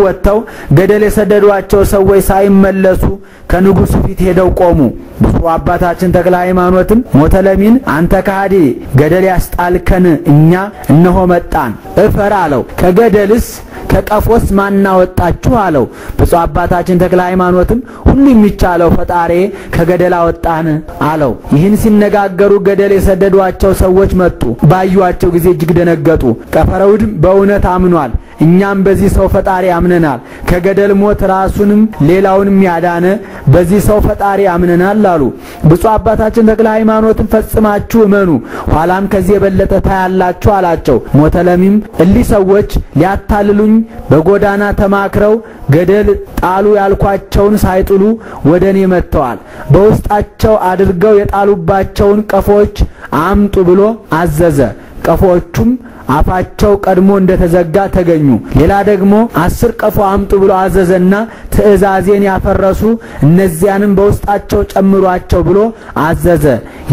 ወጥተው ገደል የሰደዷቸው ሰዎች ሳይመለሱ ከንጉሡ ፊት ሄደው ቆሙ። ብፁዕ አባታችን ተክለ ሃይማኖትም ሞተለሚን አንተ ከሃዲ ገደል ያስጣልከን እኛ እነሆ መጣን እፈር አለው። ከገደልስ ከቀፎስ ማን አወጣችሁ አለው። ብፁዕ አባታችን ተክለ ሃይማኖትም ሁሉ የሚቻለው ፈጣሪ ከገደል አወጣን አለው። ይህን ሲነጋገሩ ገደል የሰደዷቸው ሰዎች መጡ። ባዩአቸው ጊዜ እጅግ ደነገጡ። ቀፈረ ውድም በእውነት አምኗል፣ እኛም በዚህ ሰው ፈጣሪ አምነናል፣ ከገደል ሞት ራሱንም ሌላውንም ያዳነ በዚህ ሰው ፈጣሪ አምነናል አሉ። ብፁዕ አባታችን ተክለ ሃይማኖትን ፈጽማችሁ እመኑ፣ ኋላም ከዚህ የበለጠ ታያላችሁ አላቸው። ሞተለሚም እሊህ ሰዎች ሊያታልሉኝ በጎዳና ተማክረው ገደል ጣሉ ያልኳቸውን ሳይጥሉ ወደኔ መጥተዋል። በውስጣቸው አድርገው የጣሉባቸውን ቀፎች አምጡ ብሎ አዘዘ። ቀፎቹም አፋቸው ቀድሞ እንደተዘጋ ተገኙ። ሌላ ደግሞ 10 ቀፎ አምጡ ብሎ አዘዘና ትእዛዜን ያፈረሱ እነዚያንም በውስጣቸው ጨምሯቸው ብሎ አዘዘ።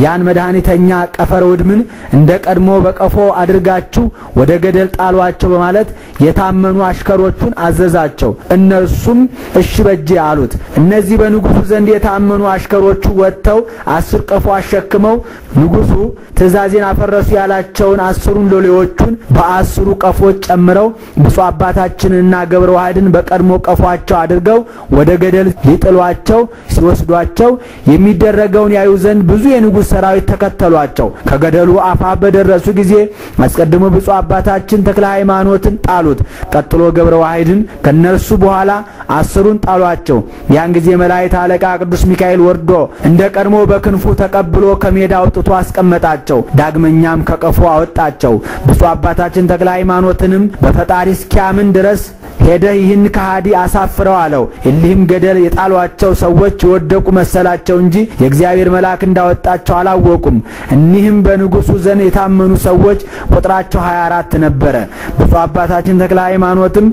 ያን መድኃኒተኛ ቀፈረ ውድምን እንደ ቀድሞ በቀፎ አድርጋችሁ ወደ ገደል ጣሏቸው በማለት የታመኑ አሽከሮቹን አዘዛቸው። እነርሱም እሺ በጄ አሉት። እነዚህ በንጉሱ ዘንድ የታመኑ አሽከሮቹ ወጥተው 10 ቀፎ አሸክመው ንጉሱ ትእዛዜን አፈረሱ ያላቸውን 10ሩን ሎሌዎቹን በ10ሩ ቀፎች ጨምረው ብፁዕ አባታችንና ገብረ ዋህድን በቀድሞ ቀፏቸው አድርገው ወደ ገደል ሊጥሏቸው ሲወስዷቸው የሚደረገውን ያዩ ዘንድ ብዙ የንጉስ ሰራዊት ተከተሏቸው። ከገደሉ አፋፍ በደረሱ ጊዜ አስቀድሞ ብፁዕ አባታችን ተክለ ሃይማኖትን ጣሉት። ቀጥሎ ገብረ ዋህድን፣ ከነርሱ በኋላ 10ሩን ጣሏቸው። ያን ጊዜ መላእክት አለቃ ቅዱስ ሚካኤል ወርዶ እንደ ቀድሞ በክንፉ ተቀብሎ ከሜዳ አውጥቶ አስቀመጣቸው። ዳግመኛም ከቀፎ አወጣቸው። ብፁዕ አባታችን ተክለ ሃይማኖትንም በፈጣሪ እስኪያምን ድረስ ሄደህ ይህን ከሃዲ አሳፍረው አለው። እሊህም ገደል የጣሏቸው ሰዎች የወደቁ መሰላቸው እንጂ የእግዚአብሔር መልአክ እንዳወጣቸው አላወቁም። እኒህም በንጉሱ ዘንድ የታመኑ ሰዎች ቁጥራቸው 24 ነበረ። ብፁዕ አባታችን ተክለ ሃይማኖትም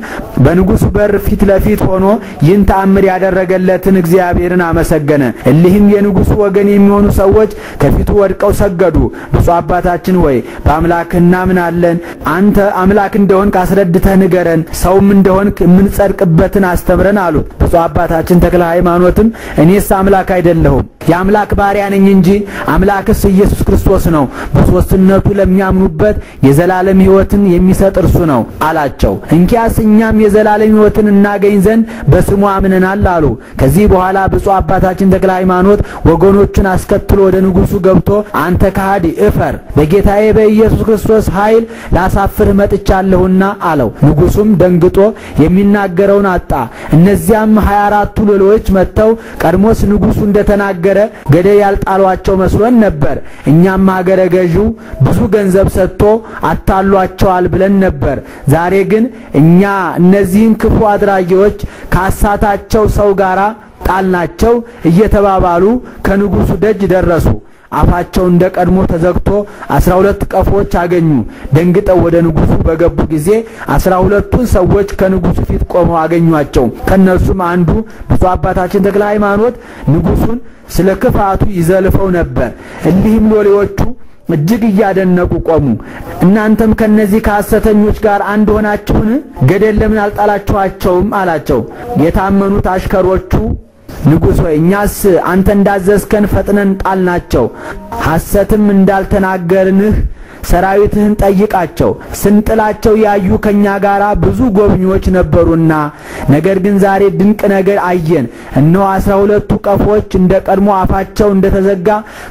በንጉሱ በር ፊት ለፊት ሆኖ ይህን ተአምር ያደረገለትን እግዚአብሔርን አመሰገነ። እሊህም የንጉሱ ወገን የሚሆኑ ሰዎች ከፊቱ ወድቀው ሰገዱ። ብፁዕ አባታችን ሆይ በአምላክህ እናምናለን፣ አንተ አምላክ እንደሆን ካስረድተህ ንገረን፣ ሰውም እንደሆን የምንጸድቅበትን አስተምረን አሉት። ብፁዕ አባታችን ተክለ ሃይማኖትም እኔስ አምላክ አይደለሁም፣ የአምላክ ባሪያ ነኝ እንጂ አምላክስ ኢየሱስ ክርስቶስ ነው፣ በሶስትነቱ ለሚያምኑበት የዘላለም ሕይወትን የሚሰጥ እርሱ ነው አላቸው። እንኪያስ እኛም የዘላለም ሕይወትን እናገኝ ዘንድ በስሙ አምነናል አሉ። ከዚህ በኋላ ብፁዕ አባታችን ተክለ ሃይማኖት ወገኖቹን አስከትሎ ወደ ንጉሱ ገብቶ አንተ ከሃዲ እፈር፣ በጌታዬ በኢየሱስ ክርስቶስ ኃይል ላሳፍርህ መጥቻለሁና አለው። ንጉሱም ደንግጦ የሚናገረውን አጣ። እነዚያም 24ቱ ሎሌዎች መጥተው ቀድሞስ ንጉሱ እንደተናገረ ገደል ያልጣሏቸው መስሎን ነበር፣ እኛም ሀገረ ገዢው ብዙ ገንዘብ ሰጥቶ አታሏቸዋል ብለን ነበር። ዛሬ ግን እኛ እነዚህን ክፉ አድራጊዎች ካሳታቸው ሰው ጋራ ጣልናቸው እየተባባሉ ከንጉሱ ደጅ ደረሱ። አፋቸው እንደ ቀድሞ ተዘግቶ 12 ቀፎች አገኙ። ደንግጠው ወደ ንጉሱ በገቡ ጊዜ 12ቱን ሰዎች ከንጉሱ ፊት ቆመው አገኟቸው። ከነሱም አንዱ ብፁዕ አባታችን ተክለ ሃይማኖት ንጉሱን ስለ ክፋቱ ይዘልፈው ነበር። እሊህም ሎሌዎቹ እጅግ እያደነቁ ቆሙ። እናንተም ከነዚህ ከሐሰተኞች ጋር አንድ ሆናችሁን? ገደል ለምን አልጣላችኋቸውም አላቸው። የታመኑት አሽከሮቹ ንጉሥ ሆይ እኛስ አንተ እንዳዘዝከን ፈጥነን ጣልናቸው፣ ሐሰትም እንዳልተናገርንህ ሰራዊትህን ጠይቃቸው። ስንጥላቸው ያዩ ከኛ ጋራ ብዙ ጎብኚዎች ነበሩና፣ ነገር ግን ዛሬ ድንቅ ነገር አየን። እነሆ 12ቱ ቀፎች እንደ ቀድሞ አፋቸው እንደተዘጋ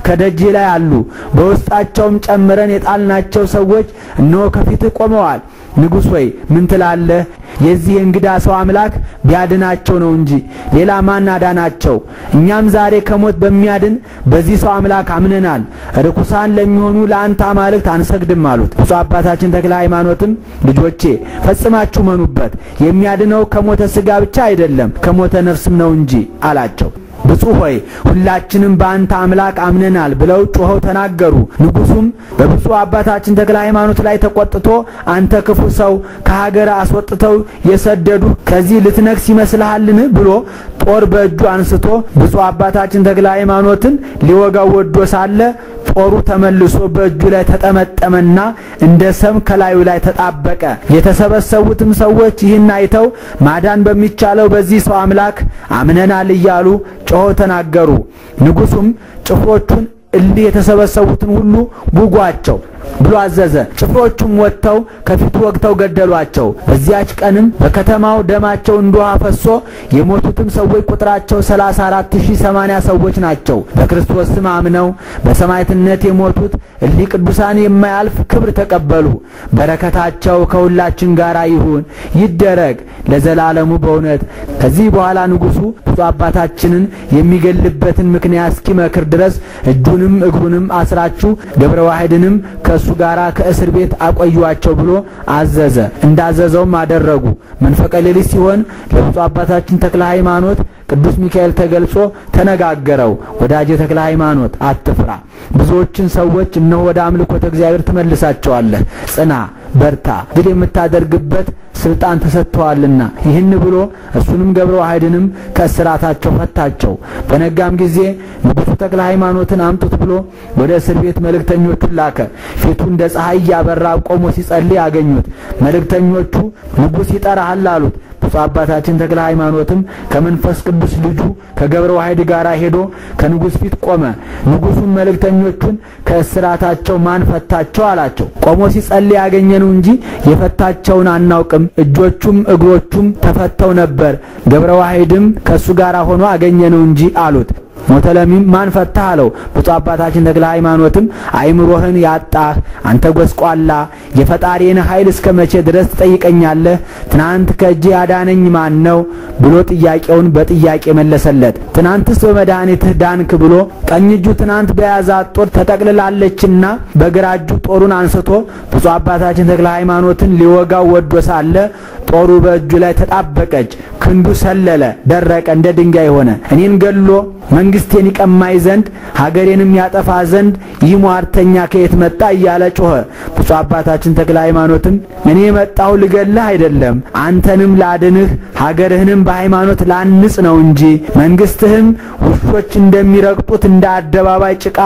ከደጅ ላይ አሉ። በውስጣቸውም ጨምረን የጣልናቸው ሰዎች እነሆ ከፊትህ ቆመዋል። ንጉሥ ሆይ ምን ትላለህ? የዚህ እንግዳ ሰው አምላክ ቢያድናቸው ነው እንጂ ሌላ ማን አዳናቸው? እኛም ዛሬ ከሞት በሚያድን በዚህ ሰው አምላክ አምነናል። ርኩሳን ለሚሆኑ ለአንተ አማልክት አንሰግድም አሉት። ብፁዕ አባታችን ተክለ ሃይማኖትም ልጆቼ ፈጽማችሁ መኑበት፣ የሚያድነው ከሞተ ሥጋ ብቻ አይደለም ከሞተ ነፍስም ነው እንጂ አላቸው። ብፁዕ ሆይ ሁላችንም በአንተ አምላክ አምነናል ብለው ጮኸው ተናገሩ። ንጉሱም በብፁዕ አባታችን ተክለ ሃይማኖት ላይ ተቆጥቶ አንተ ክፉ ሰው ከሀገር አስወጥተው የሰደዱ ከዚህ ልትነግስ ይመስልሃልን ብሎ ጦር በእጁ አንስቶ ብፁዕ አባታችን ተክለ ሃይማኖትን ሊወጋው ወዶ ሳለ ጦሩ ተመልሶ በእጁ ላይ ተጠመጠመና እንደ ሰም ከላዩ ላይ ተጣበቀ። የተሰበሰቡትም ሰዎች ይህን አይተው ማዳን በሚቻለው በዚህ ሰው አምላክ አምነናል እያሉ ጮኸው ተናገሩ። ንጉሱም ጭፍሮቹን እሊህ የተሰበሰቡትን ሁሉ ጉጓቸው፣ ብሎ አዘዘ። ጭፍሮቹም ወጥተው ከፊቱ ወግተው ገደሏቸው። በዚያች ቀንም በከተማው ደማቸው እንደ ውሃ ፈሶ የሞቱትም ሰዎች ቁጥራቸው 34080 ሰዎች ናቸው። በክርስቶስ ስም አምነው በሰማዕትነት የሞቱት እሊህ ቅዱሳን የማያልፍ ክብር ተቀበሉ። በረከታቸው ከሁላችን ጋር ይሁን ይደረግ ለዘላለሙ በእውነት። ከዚህ በኋላ ንጉሡ ብፁዕ አባታችንን የሚገልበትን ምክንያት እስኪመክር ድረስ እጁንም እግሩንም አስራችሁ ገብረ ዋሕድንም ከእሱ ጋር ከእስር ቤት አቆዩአቸው ብሎ አዘዘ። እንዳዘዘውም አደረጉ። መንፈቀ ሌሊት ሲሆን ለብፁዕ አባታችን ተክለ ሃይማኖት ቅዱስ ሚካኤል ተገልጾ ተነጋገረው። ወዳጄ ተክለ ሃይማኖት አትፍራ፣ ብዙዎችን ሰዎች እነሆ ወደ አምልኮተ እግዚአብሔር ተመልሳቸዋለህ። ጽና፣ በርታ፣ ድል የምታደርግበት ስልጣን ተሰጥቷልና። ይህን ብሎ እሱንም ገብረ ዋሕድንም ከእስራታቸው ፈታቸው። በነጋም ጊዜ ንጉሡ ተክለ ሃይማኖትን አምጡት ብሎ ወደ እስር ቤት መልእክተኞቹን ላከ። ፊቱ እንደ ፀሐይ ያበራ ቆሞ ሲጸልይ አገኙት። መልእክተኞቹ ንጉሥ ይጠራሃል አሉት። ብፁዕ አባታችን ተክለ ሃይማኖትም ከመንፈስ ቅዱስ ልጁ ከገብረ ዋሕድ ጋር ሄዶ ከንጉሥ ፊት ቆመ። ንጉሡም መልእክተኞቹን ከእስራታቸው ማን ፈታቸው አላቸው። ቆሞ ሲጸልይ ያገኘነው እንጂ የፈታቸውን አናውቅም፣ እጆቹም እግሮቹም ተፈተው ነበር። ገብረ ዋሕድም ከሱ ጋር ሆኖ አገኘነው እንጂ አሉት። ሞተለሚም ማን ፈታህ አለው። ብፁዕ አባታችን ተክለ ሃይማኖትም አይምሮህን ያጣህ አንተ ጎስቋላ፣ የፈጣሪን ኃይል እስከ መቼ ድረስ ትጠይቀኛለህ? ትናንት ከእጄ ያዳነኝ ማን ነው ብሎ ጥያቄውን በጥያቄ መለሰለት። ትናንትስ በመድኃኒትህ ዳንክ ብሎ ቀኝ እጁ ትናንት በያዛት ጦር ተጠቅልላለችና በግራ እጁ ጦሩን አንስቶ ብፁዕ አባታችን ተክለ ሃይማኖትን ሊወጋው ወዶ ሳለ ጦሩ በእጁ ላይ ተጣበቀች። ክንዱ ሰለለ፣ ደረቀ፣ እንደ ድንጋይ ሆነ። እኔን ገሎ መንግስቴን ይቀማይ ዘንድ ሀገሬንም ያጠፋ ዘንድ ይህ ሟርተኛ ከየት መጣ እያለ ጮኸ። ብፁዕ አባታችን ተክለ ሃይማኖትም እኔ የመጣሁ ልገልህ አይደለም፣ አንተንም ላድንህ ሀገርህንም በሃይማኖት ላንጽ ነው እንጂ መንግስትህም ውሾች እንደሚረግጡት እንደ አደባባይ ጭቃ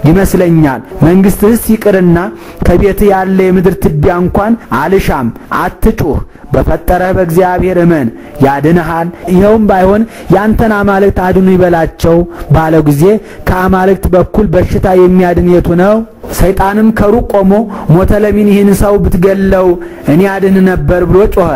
ይመስለኛል። መንግስትህስ ይቅርና ከቤት ያለ የምድር ትቢያ እንኳን አልሻም። አትጩህ፣ በፈጠረህ በእግዚአብሔር እመን ያድንሃል። ይኸውም ባይሆን ያንተን አማልክት አድኑ ይበላቸው ባለው ጊዜ ከአማልክት በኩል በሽታ የሚያድን የቱ ነው? ሰይጣንም ከሩቅ ቆሞ ሞተለሚን ይህን ሰው ብትገለው እኔ አድን ነበር ብሎ ጮኸ።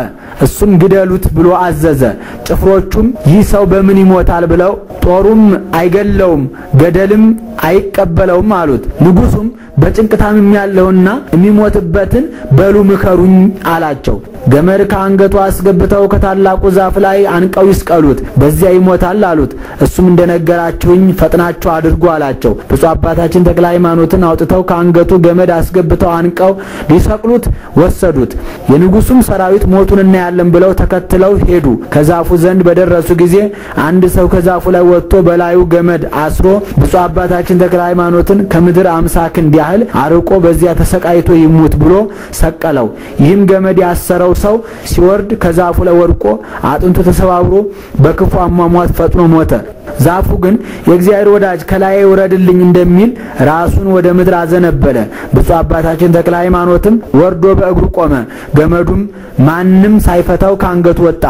እሱም ግደሉት ብሎ አዘዘ። ጭፍሮቹም ይህ ሰው በምን ይሞታል ብለው ጦሩም አይገለውም ገደልም አይቀበለውም አሉት። ንጉሡም በጭንቅታም ያለውና የሚሞትበትን በሉ ምከሩኝ አላቸው። ገመድ ከአንገቱ አስገብተው ከታላቁ ዛፍ ላይ አንቀው ይስቀሉት፣ በዚያ ይሞታል አሉት። እሱም እንደነገራችሁኝ ፈጥናችሁ አድርጉ አላቸው። ብፁዕ አባታችን ተክለ ሃይማኖትን አውጥተው ከአንገቱ ገመድ አስገብተው አንቀው ሊሰቅሉት ወሰዱት። የንጉሡም ሰራዊት ሞቱን እናያለን ብለው ተከትለው ሄዱ። ከዛፉ ዘንድ በደረሱ ጊዜ አንድ ሰው ከዛፉ ላይ ወጥቶ በላዩ ገመድ አስሮ ብፁዕ አባታችን ተክለ ሃይማኖትን ከምድር 50 ክንድ ያህል አርቆ በዚያ ተሰቃይቶ ይሙት ብሎ ሰቀለው። ይህም ገመድ ያሰረው ሰው ሲወርድ ከዛፉ ላይ ወድቆ አጥንቱ ተሰባብሮ በክፉ አሟሟት ፈጥኖ ሞተ። ዛፉ ግን የእግዚአብሔር ወዳጅ ከላይ ወረድልኝ እንደሚል ራሱን ወደ ምድር አዘነበለ። ብፁዕ አባታችን ተክለ ሃይማኖትም ወርዶ በእግሩ ቆመ። ገመዱም ማንም ሳይፈታው ካንገቱ ወጣ።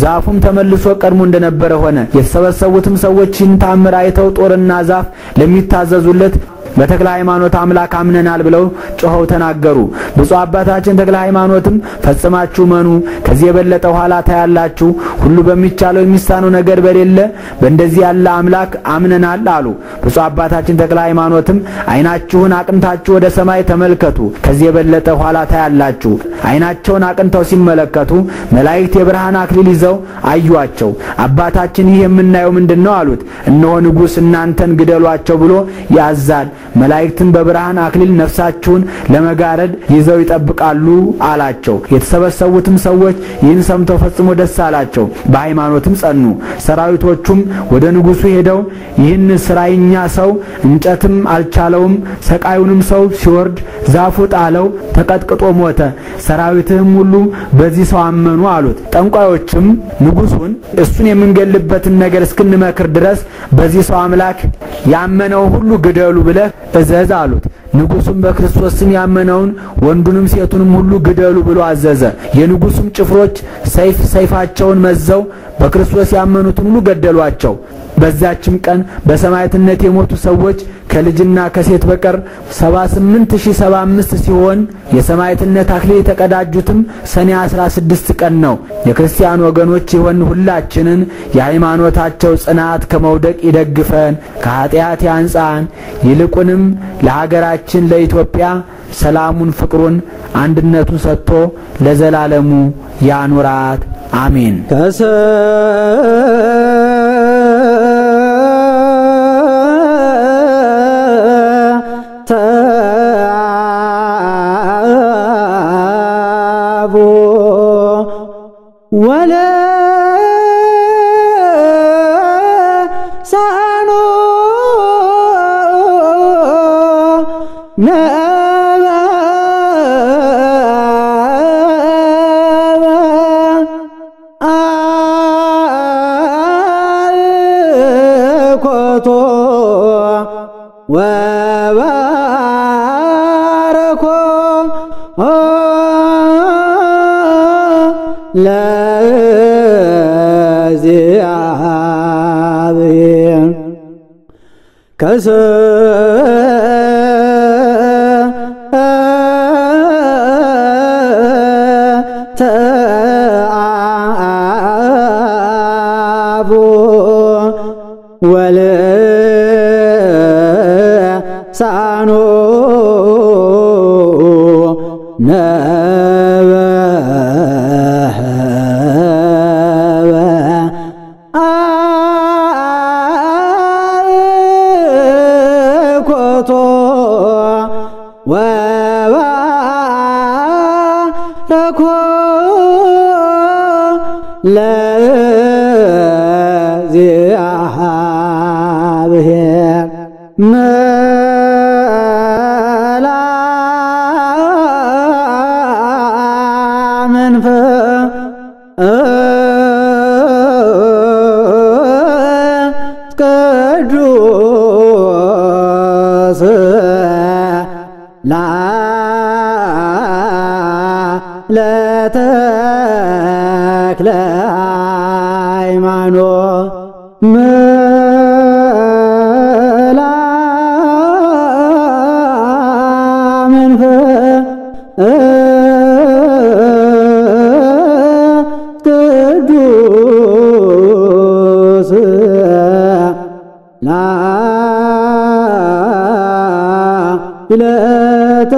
ዛፉም ተመልሶ ቀድሞ እንደነበረ ሆነ። የተሰበሰቡትም ሰዎች ይህን ተአምር አይተው ጦርና ዛፍ ለሚታዘዙለት በተክለ ሃይማኖት አምላክ አምነናል ብለው ጮኸው ተናገሩ። ብፁዕ አባታችን ተክለ ሃይማኖትም ፈጽማችሁ መኑ፣ ከዚህ የበለጠ ኋላ ታያላችሁ፣ ሁሉ በሚቻለው የሚሳነው ነገር በሌለ በእንደዚህ ያለ አምላክ አምነናል አሉ። ብፁዕ አባታችን ተክለ ሃይማኖትም ዓይናችሁን አቅንታችሁ ወደ ሰማይ ተመልከቱ፣ ከዚህ የበለጠ ኋላ ታያላችሁ። ዓይናቸውን አቅንተው ሲመለከቱ መላእክት የብርሃን አክሊል ይዘው አዩአቸው። አባታችን ይህ የምናየው ምንድነው አሉት። እነሆ ንጉሥ እናንተን ግደሏቸው ብሎ ያዛል፣ መላእክትን በብርሃን አክሊል ነፍሳችሁን ለመጋረድ ይዘው ይጠብቃሉ አላቸው። የተሰበሰቡትም ሰዎች ይህን ሰምተው ፈጽሞ ደስ አላቸው፣ በሃይማኖትም ጸኑ። ሰራዊቶቹም ወደ ንጉሡ ሄደው ይህን ስራይኛ ሰው እንጨትም አልቻለውም፣ ሰቃዩንም ሰው ሲወርድ ዛፉ ጣለው፣ ተቀጥቅጦ ሞተ፣ ሰራዊትህም ሁሉ በዚህ ሰው አመኑ አሉት። ጠንቋዮችም ንጉሡን እሱን የምንገልበትን ነገር እስክንመክር ድረስ በዚህ ሰው አምላክ ያመነው ሁሉ ግደሉ ብለህ እዘዝ አሉት። ንጉሡም በክርስቶስ ስም ያመነውን ወንዱንም ሴቱንም ሁሉ ግደሉ ብሎ አዘዘ። የንጉሡም ጭፍሮች ሰይፋቸውን መዘው በክርስቶስ ያመኑትን ሁሉ ገደሏቸው። በዛችም ቀን በሰማዕትነት የሞቱ ሰዎች ከልጅና ከሴት በቀር 78075 ሲሆን የሰማዕትነት አክሊል የተቀዳጁትም ሰኔ 16 ቀን ነው። የክርስቲያን ወገኖች ይሆን ሁላችንን የሃይማኖታቸው ጽናት ከመውደቅ ይደግፈን፣ ከኃጢአት ያንጻን። ይልቁንም ለሀገራችን ለኢትዮጵያ ሰላሙን፣ ፍቅሩን፣ አንድነቱን ሰጥቶ ለዘላለሙ ያኑራት። አሜን። ወባረኮ ለእግዚአብሔር ከሰተአቡ ወልሳኖ ነበበ አልኮቶ ወባረኮ ለእግዚአብሔር ቅዱስ ለተክለ ሃይማኖት ቅዱስ ላዕለተ